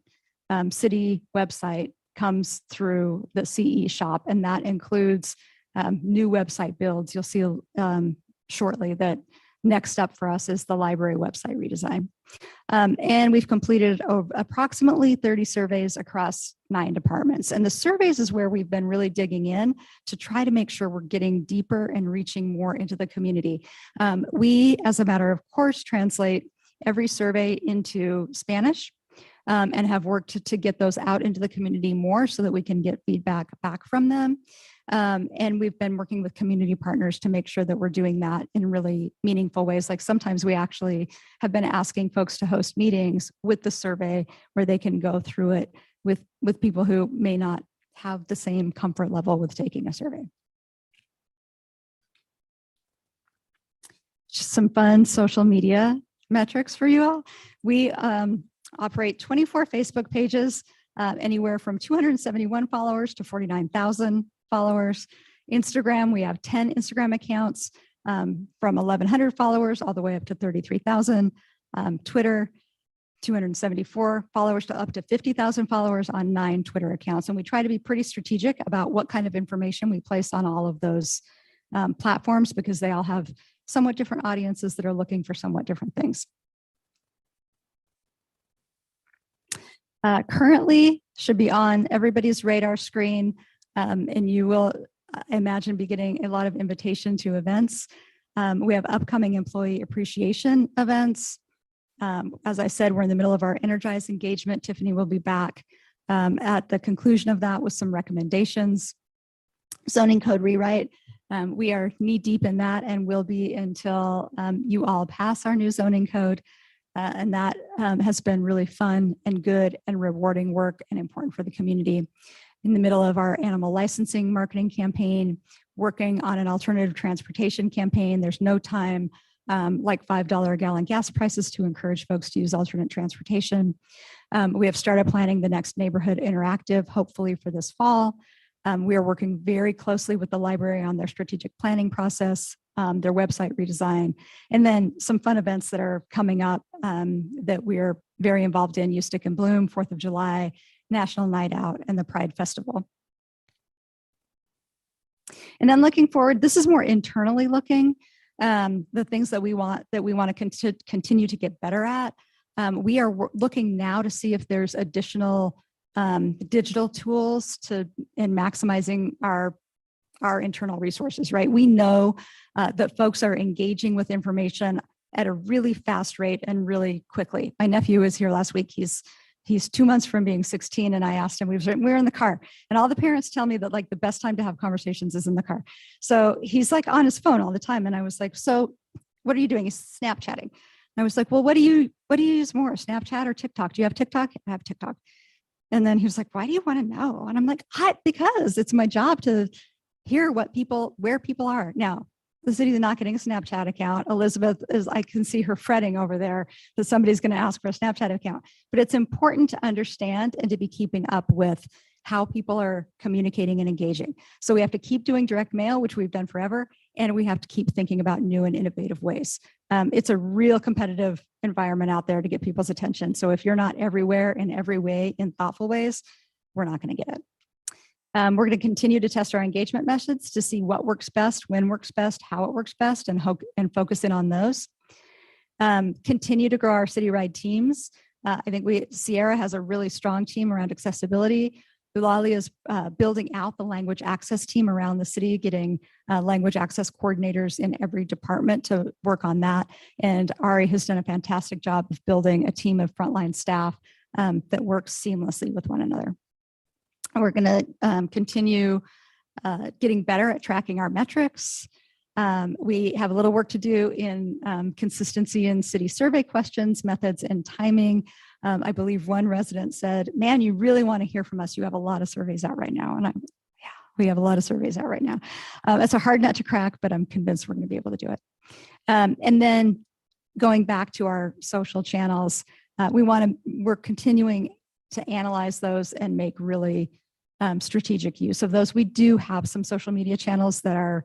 city website comes through the CE shop, and that includes new website builds. You'll see shortly that next up for us is the library website redesign. And we've completed approximately 30 surveys across 9 departments. And the surveys is where we've been really digging in to try to make sure we're getting deeper and reaching more into the community. We, as a matter of course, translate every survey into Spanish. And have worked to get those out into the community more so that we can get feedback back from them. And we've been working with community partners to make sure that we're doing that in really meaningful ways. Like sometimes we actually have been asking folks to host meetings with the survey where they can go through it with people who may not have the same comfort level with taking a survey. Just some fun social media metrics for you all. We operate 24 Facebook pages, anywhere from 271 followers to 49,000 followers. Instagram, we have 10 Instagram accounts from 1,100 followers all the way up to 33,000. Twitter, 274 followers to up to 50,000 followers on 9 Twitter accounts. And we try to be pretty strategic about what kind of information we place on all of those platforms because they all have somewhat different audiences that are looking for somewhat different things. Currently should be on everybody's radar screen, and you will, I imagine, be getting a lot of invitation to events. We have upcoming employee appreciation events. As I said, we're in the middle of our Energize engagement. Tiffany will be back at the conclusion of that with some recommendations. Zoning code rewrite. We are knee deep in that and will be until you all pass our new zoning code. And that has been really fun and good and rewarding work and important for the community. In the middle of our animal licensing marketing campaign, working on an alternative transportation campaign. There's no time like $5 a gallon gas prices to encourage folks to use alternate transportation. We have started planning the next neighborhood interactive, hopefully for this fall. We are working very closely with the library on their strategic planning process, their website redesign, and then some fun events that are coming up that we're very involved in: You Stick and Bloom, 4th of July, National Night Out, and the Pride Festival. And then looking forward, this is more internally looking, the things that we want to continue to get better at. We are looking now to see if there's additional digital tools in maximizing our internal resources, right? We know that folks are engaging with information at a really fast rate and really quickly. My nephew was here last week. He's 2 months from being 16, and I asked him, we were in the car, and all the parents tell me that like the best time to have conversations is in the car. So he's like on his phone all the time. And I was like, so what are you doing? He's Snapchatting. And I was like, well, what do you use more, Snapchat or TikTok? Do you have TikTok? I have TikTok. And then he was like, why do you want to know? And I'm like, because it's my job to hear where people are. Now, the city is not getting a Snapchat account. Elizabeth I can see her fretting over there that somebody's going to ask for a Snapchat account. But it's important to understand and to be keeping up with how people are communicating and engaging. So we have to keep doing direct mail, which we've done forever, and we have to keep thinking about new and innovative ways. It's a real competitive environment out there to get people's attention. So if you're not everywhere in every way in thoughtful ways, we're not going to get it. We're going to continue to test our engagement methods to see what works best, when works best, how it works best, and focus in on those. Continue to grow our citywide teams. I think Sierra has a really strong team around accessibility. Ulali is building out the language access team around the city, getting language access coordinators in every department to work on that. And Ari has done a fantastic job of building a team of frontline staff that works seamlessly with one another. We're going to continue getting better at tracking our metrics. We have a little work to do in consistency in city survey questions, methods, and timing. I believe one resident said, man, you really want to hear from us. You have a lot of surveys out right now. And we have a lot of surveys out right now. It's a hard nut to crack, but I'm convinced we're going to be able to do it. And then going back to our social channels, we're continuing to analyze those and make really strategic use of those. We do have some social media channels that are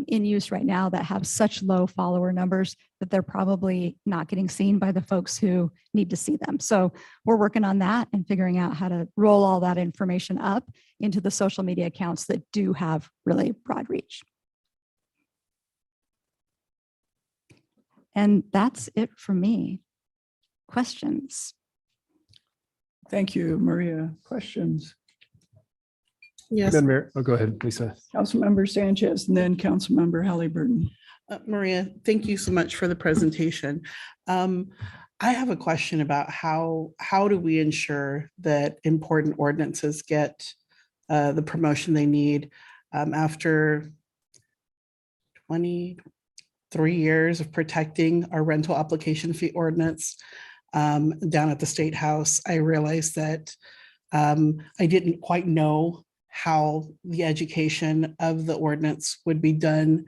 in use right now that have such low follower numbers that they're probably not getting seen by the folks who need to see them. So we're working on that and figuring out how to roll all that information up into the social media accounts that do have really broad reach. And that's it for me. Questions? Thank you, Maria. Questions? Yes, Madam Mayor, oh, go ahead, Lisa. Councilmember Sanchez and then Councilmember Halliburton. Maria, thank you so much for the presentation. I have a question about how do we ensure that important ordinances get the promotion they need after 23 years of protecting our rental application fee ordinance down at the State House. I realized that I didn't quite know how the education of the ordinance would be done,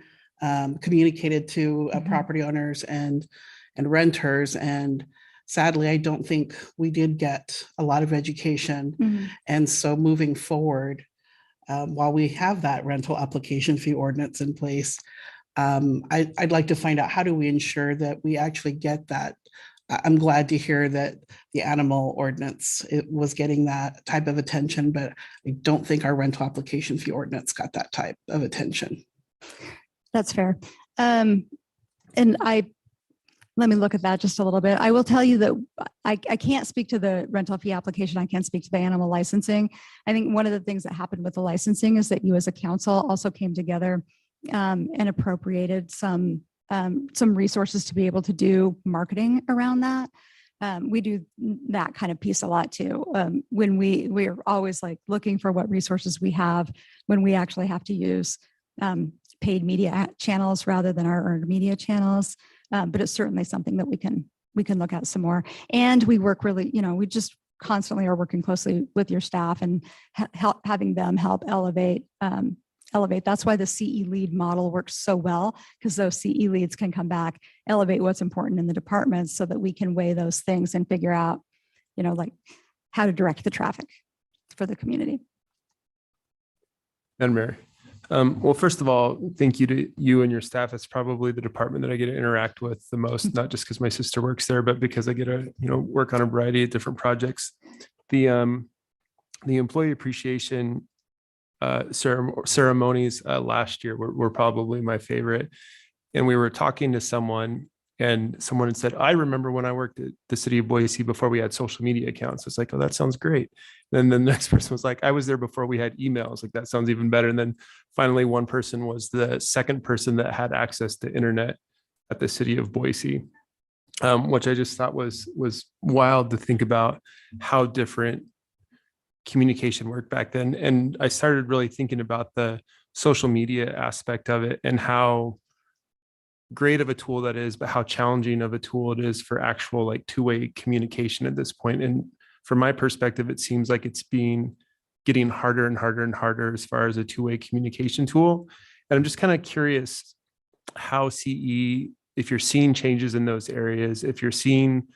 communicated to property owners and renters. And sadly, I don't think we did get a lot of education. And so moving forward, while we have that rental application fee ordinance in place, I'd like to find out, how do we ensure that we actually get that? I'm glad to hear that the animal ordinance, it was getting that type of attention, but I don't think our rental application fee ordinance got that type of attention. That's fair. And let me look at that just a little bit. I will tell you that I can't speak to the rental fee application. I can't speak to the animal licensing. I think one of the things that happened with the licensing is that you as a council also came together and appropriated some resources to be able to do marketing around that. We do that kind of piece a lot too. When we're always like looking for what resources we have when we actually have to use paid media channels rather than our earned media channels. But it's certainly something that we can look at some more. And we work really, we just constantly are working closely with your staff and having them help elevate. That's why the CE lead model works so well, because those CE leads can come back, elevate what's important in the departments so that we can weigh those things and figure out, like how to direct the traffic for the community. Madam Mayor. Well, first of all, thank you to you and your staff. It's probably the department that I get to interact with the most, not just because my sister works there, but because I get to, work on a variety of different projects. The employee appreciation ceremonies last year were probably my favorite. And we were talking to someone, and someone had said, I remember when I worked at the city of Boise before we had social media accounts. It's like, oh, that sounds great. Then the next person was like, I was there before we had emails. Like, that sounds even better. And then finally, one person was the second person that had access to internet at the city of Boise, which I just thought was wild to think about how different communication worked back then. And I started really thinking about the social media aspect of it and how great of a tool that is, but how challenging of a tool it is for actual two-way communication at this point. And from my perspective, it seems like it's getting harder and harder and harder as far as a two-way communication tool. And I'm just kind of curious how CE, if you're seeing changes in those areas, if you're seeing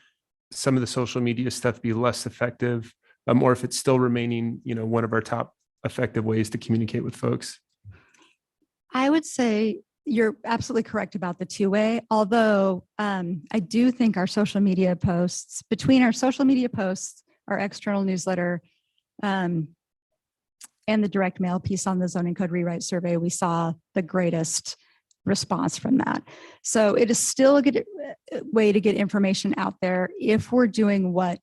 some of the social media stuff be less effective, or if it's still remaining, one of our top effective ways to communicate with folks. I would say you're absolutely correct about the two-way, although I do think our social media posts, between our social media posts, our external newsletter, and the direct mail piece on the zoning code rewrite survey, we saw the greatest response from that. So it is still a good way to get information out there if we're doing what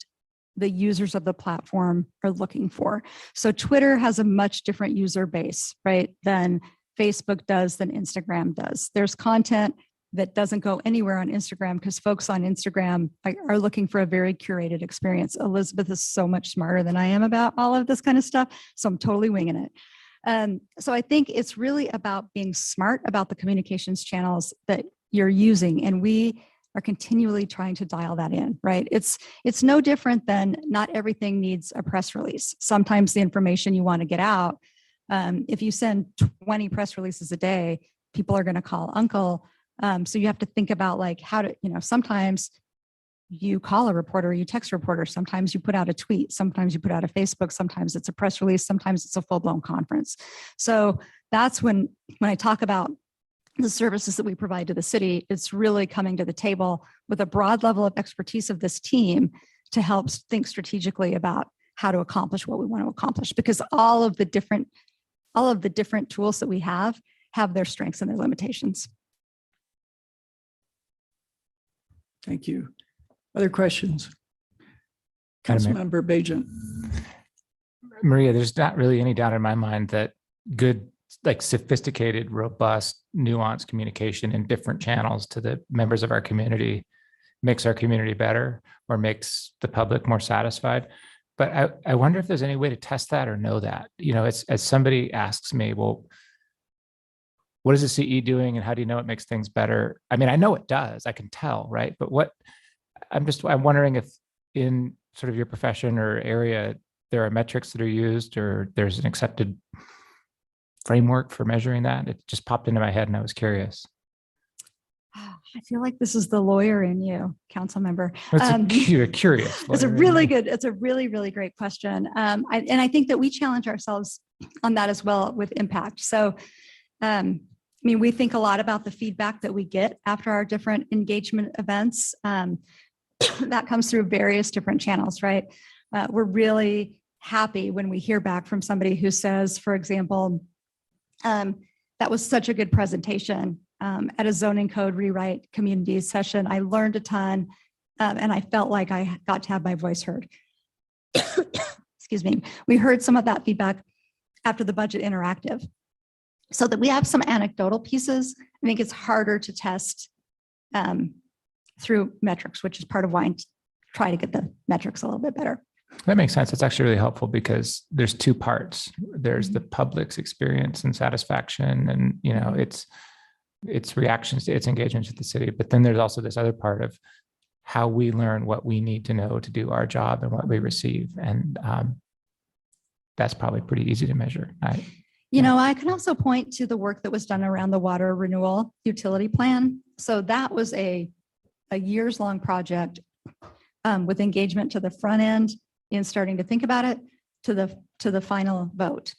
the users of the platform are looking for. So Twitter has a much different user base, right, than Facebook does, than Instagram does. There's content that doesn't go anywhere on Instagram because folks on Instagram are looking for a very curated experience. Elizabeth is so much smarter than I am about all of this kind of stuff, so I'm totally winging it. So I think it's really about being smart about the communications channels that you're using, and we are continually trying to dial that in, right? It's no different than not everything needs a press release. Sometimes the information you want to get out, if you send 20 press releases a day, people are going to call uncle. So you have to think about how to, sometimes you call a reporter, you text a reporter, sometimes you put out a tweet, sometimes you put out a Facebook, sometimes it's a press release, sometimes it's a full-blown conference. So that's when I talk about the services that we provide to the city, it's really coming to the table with a broad level of expertise of this team to help think strategically about how to accomplish what we want to accomplish, because all of the different tools that we have their strengths and their limitations. Thank you. Other questions? Madam Mayor. Councilmember Bajent. Maria, there's not really any doubt in my mind that good, like sophisticated, robust, nuanced communication in different channels to the members of our community makes our community better or makes the public more satisfied. But I wonder if there's any way to test that or know that. You know, as somebody asks me, well, what is the CE doing and how do you know it makes things better? I mean, I know it does, I can tell, right? But I'm wondering if in sort of your profession or area, there are metrics that are used or there's an accepted framework for measuring that. It just popped into my head and I was curious. I feel like this is the lawyer in you, council member. You're curious. It's a really good, it's a really, really great question. And I think that we challenge ourselves on that as well with impact. So, I mean, we think a lot about the feedback that we get after our different engagement events. That comes through various different channels, right? We're really happy when we hear back from somebody who says, for example, that was such a good presentation at a zoning code rewrite community session. I learned a ton and I felt like I got to have my voice heard. Excuse me. We heard some of that feedback after the budget interactive. So that we have some anecdotal pieces. I think it's harder to test through metrics, which is part of why I try to get the metrics a little bit better. That makes sense. It's actually really helpful because there's two parts. There's the public's experience and satisfaction, and you know, its reactions to its engagement with the city. But then there's also this other part of how we learn what we need to know to do our job and what we receive, and that's probably pretty easy to measure. You know, I can also point to the work that was done around the water renewal utility plan. So that was a years-long project with engagement to the front end in starting to think about it to the final vote.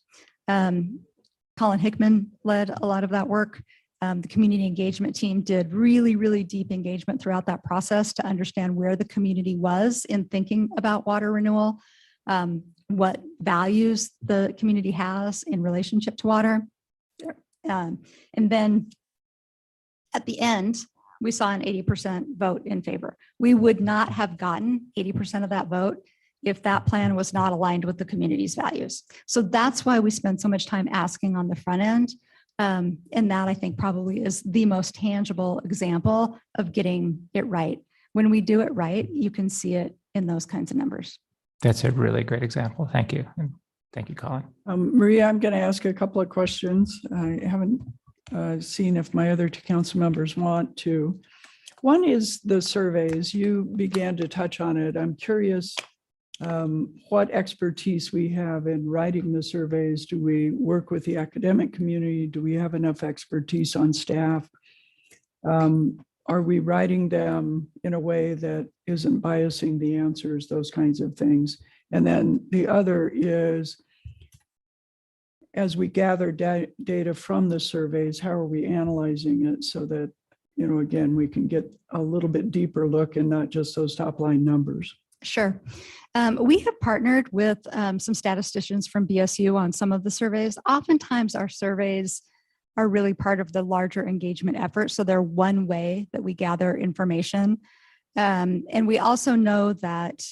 Colin Hickman led a lot of that work. The community engagement team did really, really deep engagement throughout that process to understand where the community was in thinking about water renewal, what values the community has in relationship to water. And then at the end, we saw an 80% vote in favor. We would not have gotten 80% of that vote if that plan was not aligned with the community's values. So that's why we spend so much time asking on the front end. And that I think probably is the most tangible example of getting it right. When we do it right, you can see it in those kinds of numbers. That's a really great example. Thank you. And thank you, Colin. Maria, I'm going to ask a couple of questions. I haven't seen if my other two council members want to. One is the surveys. You began to touch on it. I'm curious what expertise we have in writing the surveys. Do we work with the academic community? Do we have enough expertise on staff? Are we writing them in a way that isn't biasing the answers, those kinds of things? And then the other is, as we gather data from the surveys, how are we analyzing it so that, you know, again, we can get a little bit deeper look and not just those top line numbers? Sure. We have partnered with some statisticians from BSU on some of the surveys. Oftentimes our surveys are really part of the larger engagement effort. So they're one way that we gather information. And we also know that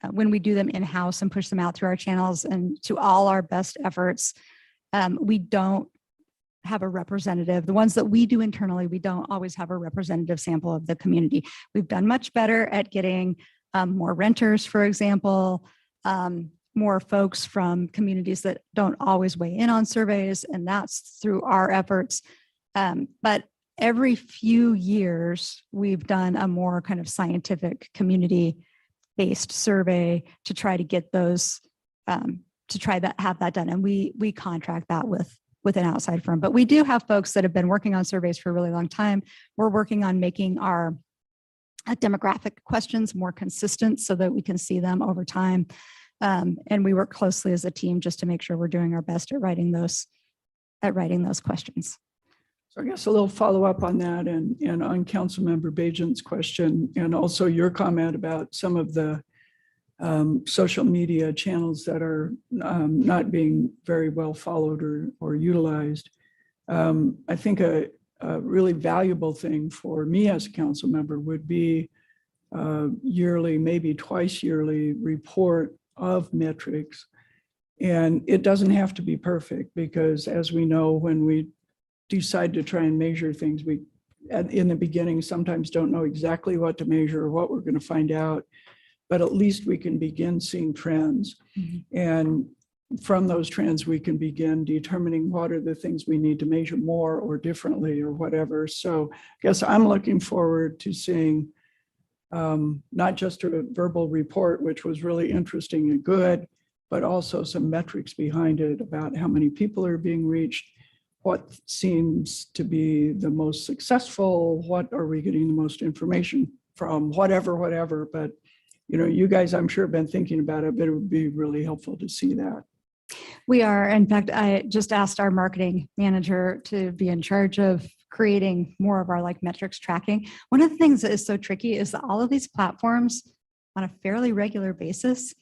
when we do them in-house and push them out through our channels and to all our best efforts, we don't have a representative. The ones that we do internally, we don't always have a representative sample of the community. We've done much better at getting more renters, for example, more folks from communities that don't always weigh in on surveys, and that's through our efforts. But every few years, we've done a more kind of scientific community-based survey to try to get those, have that done. And we contract that with an outside firm. But we do have folks that have been working on surveys for a really long time. We're working on making our demographic questions more consistent so that we can see them over time. And we work closely as a team just to make sure we're doing our best at writing those questions. So I guess a little follow-up on that and on Councilmember Bajan's question, and also your comment about some of the social media channels that are not being very well followed or utilized. I think a really valuable thing for me as a council member would be yearly, maybe twice yearly report of metrics. And it doesn't have to be perfect, because as we know, when we decide to try and measure things, we in the beginning sometimes don't know exactly what to measure or what we're going to find out, but at least we can begin seeing trends. And from those trends, we can begin determining what are the things we need to measure more or differently or whatever. So I guess I'm looking forward to seeing not just a verbal report, which was really interesting and good, but also some metrics behind it about how many people are being reached, what seems to be the most successful, what are we getting the most information from, whatever. But, you know, you guys, I'm sure have been thinking about it, but it would be really helpful to see that. We are. In fact, I just asked our marketing manager to be in charge of creating more of our like metrics tracking. One of the things that is so tricky is that all of these platforms on a fairly regular basis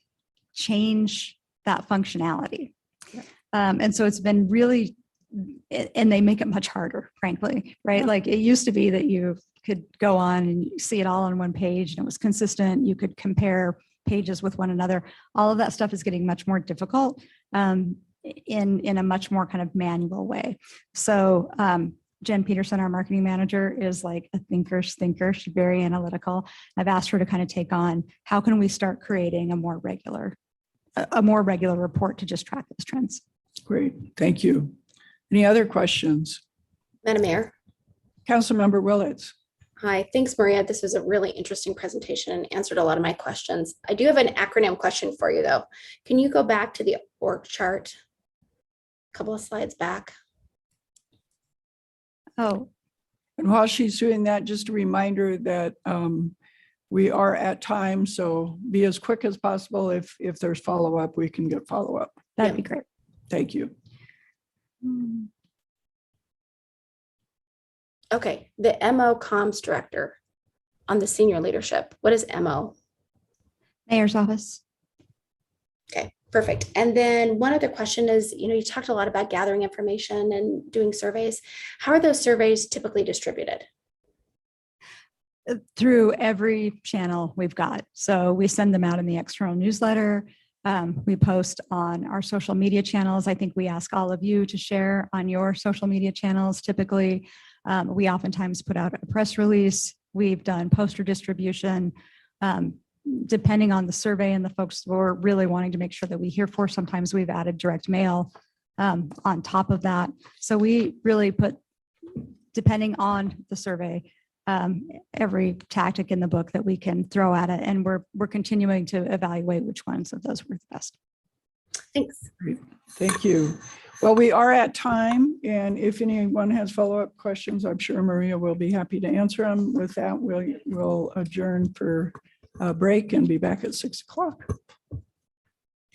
change that functionality. And so it's been really, and they make it much harder, frankly, right? Like it used to be that you could go on and see it all on one page and it was consistent. You could compare pages with one another. All of that stuff is getting much more difficult in a much more kind of manual way. So Jen Peterson, our marketing manager, is like a thinker's thinker. She's very analytical. I've asked her to kind of take on, how can we start creating a more regular report to just track those trends? Great, thank you. Any other questions? Madam Mayor. Councilmember Willetts. Hi, thanks, Maria. This was a really interesting presentation and answered a lot of my questions. I do have an acronym question for you, though. Can you go back to the org chart? A couple of slides back. Oh, And while she's doing that, just a reminder that we are at time, so be as quick as possible. If there's follow-up, we can get follow-up. that'd be great. Thank you. Okay, the MO Comms Director on the senior leadership. What is MO? Mayor's office. Okay, perfect. And then one other question is, you talked a lot about gathering information and doing surveys. How are those surveys typically distributed? Through every channel we've got. So we send them out in the external newsletter. We post on our social media channels. I think we ask all of you to share on your social media channels. Typically, we oftentimes put out a press release. We've done poster distribution. Depending on the survey and the folks we're really wanting to make sure that we hear for, sometimes we've added direct mail on top of that. So we really put, depending on the survey, every tactic in the book that we can throw at it. And we're continuing to evaluate which ones of those were the best. Thanks. Great. Thank you. Well, we are at time, and if anyone has follow-up questions, I'm sure Maria will be happy to answer them. With that, we'll adjourn for a break and be back at 6 o'clock.